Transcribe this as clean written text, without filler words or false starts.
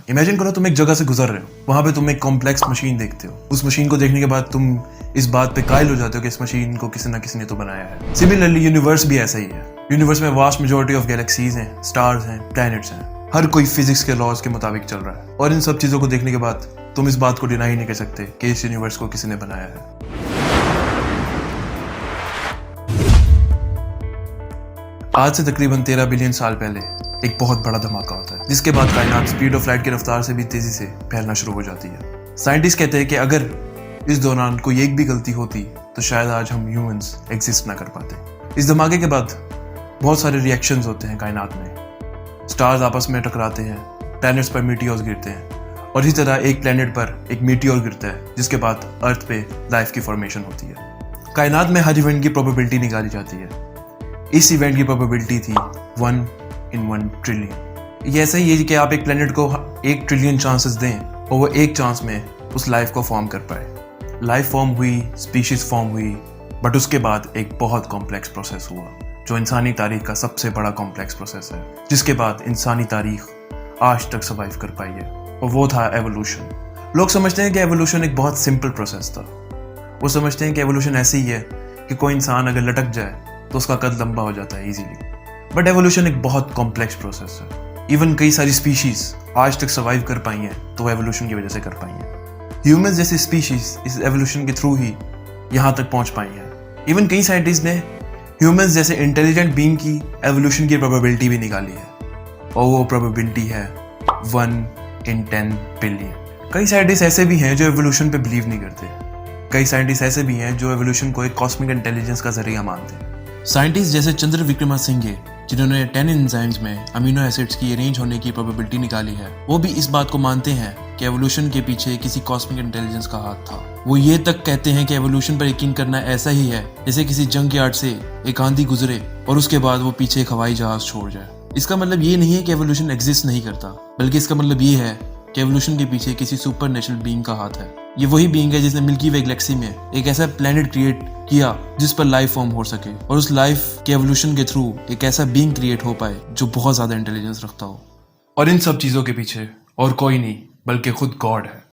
Imagine करो तुम एक जगह से गुजर रहे हो, वहां पे तुम एक कॉम्प्लेक्स मशीन देखते हो। उस मशीन को देखने के बाद तुम इस बात पे कायल हो जाते हो कि इस मशीन को किसी ना किसी ने तो बनाया है। सिमिलरली यूनिवर्स भी ऐसा ही है। यूनिवर्स में वास्ट मेजॉरिटी ऑफ गैलेक्सीज हैं, स्टार्स हैं, प्लैनेट्स हैं। हर कोई फिजिक्स के लॉज के मुताबिक चल रहा है और इन सब चीजों को देखने के बाद तुम इस बात को डिनाई नहीं कर सकते कि इस यूनिवर्स को किसी ने बनाया है। आज से तकरीबन 13 बिलियन साल पहले एक बहुत बड़ा धमाका होता है, जिसके बाद कायनात स्पीड ऑफ लाइट की रफ्तार से भी तेजी से फैलना शुरू हो जाती है। साइंटिस्ट कहते हैं कि अगर इस दौरान कोई एक भी गलती होती तो शायद आज हम ह्यूमंस एग्जिस्ट ना कर पाते। इस धमाके के बाद बहुत सारे रिएक्शंस होते हैं कायनात में। स्टार्स आपस में टकराते हैं, प्लैनेट्स पर मीटियोर्स गिरते हैं और इसी तरह एक प्लैनेट पर एक मीटियोर गिरता है, जिसके बाद अर्थ पे लाइफ की फॉर्मेशन होती है। कायनात में हर इवेंट की प्रोबेबिलिटी निकाली जाती है। इस इवेंट की प्रोबेबिलिटी थी 1 in 1 ट्रिलियन। ये ऐसा ही है कि आप एक प्लेनेट को 1 ट्रिलियन चांसेस दें और वो एक चांस में उस लाइफ को फॉर्म कर पाए। लाइफ फॉर्म हुई, स्पीशीज फॉर्म हुई, बट उसके बाद एक बहुत कॉम्प्लेक्स प्रोसेस हुआ जो इंसानी तारीख का सबसे बड़ा कॉम्प्लेक्स प्रोसेस है, जिसके बाद इंसानी तारीख आज तक सर्वाइव कर पाई है, और वो था एवोल्यूशन। लोग समझते हैं कि एवोल्यूशन एक बहुत सिंपल प्रोसेस था। वो समझते हैं कि एवोल्यूशन ऐसी ही है कि कोई इंसान अगर लटक जाए तो उसका कद लंबा हो जाता है इजीली। बट एवोल्यूशन एक बहुत कॉम्प्लेक्स प्रोसेस है। इवन कई सारी स्पीशीज आज तक सर्वाइव कर पाई हैं तो एवोल्यूशन की वजह से कर पाई हैं। ह्यूमंस जैसी स्पीशीज इस एवोल्यूशन के थ्रू ही यहाँ तक पहुँच पाई हैं। इवन कई साइंटिस्ट ने ह्यूमंस जैसे इंटेलिजेंट बीइंग की एवोल्यूशन की प्रोबेबिलिटी भी निकाली है, और वो प्रोबेबिलिटी है 1 in 10 बिलियन। कई साइंटिस्ट ऐसे भी हैं जो एवोल्यूशन पे बिलीव नहीं करते। कई साइंटिस्ट ऐसे भी हैं जो एवोल्यूशन को एक कॉस्मिक इंटेलिजेंस का जरिया मानते हैं। साइंटिस्ट जैसे चंद्र विक्रमासिंघे, जिन्होंने 10 एंजाइम्स में अमीनो एसिड्स की अरेंज होने की प्रोबेबिलिटी निकाली है, वो भी इस बात को मानते हैं कि एवोल्यूशन के पीछे किसी कॉस्मिक इंटेलिजेंस का हाथ था। वो ये तक कहते हैं कि एवोल्यूशन पर यकीन करना ऐसा ही है जैसे किसी जंक यार्ड से एक आंधी गुजरे और उसके बाद वो पीछे एक हवाई जहाज छोड़ जाए। इसका मतलब ये नहीं है कि एवोल्यूशन एग्जिस्ट नहीं करता, बल्कि इसका मतलब ये है कि एवोल्यूशन के पीछे किसी सुपर नेचुरल बीइंग का हाथ है। ये वही बीइंग है जिसने मिल्की वे गैलेक्सी में एक ऐसा प्लेनेट क्रिएट किया जिस पर लाइफ फॉर्म हो सके, और उस लाइफ के एवोल्यूशन के थ्रू एक ऐसा बीइंग क्रिएट हो पाए जो बहुत ज्यादा इंटेलिजेंस रखता हो। और इन सब चीजों के पीछे और कोई नहीं बल्कि खुद गॉड है।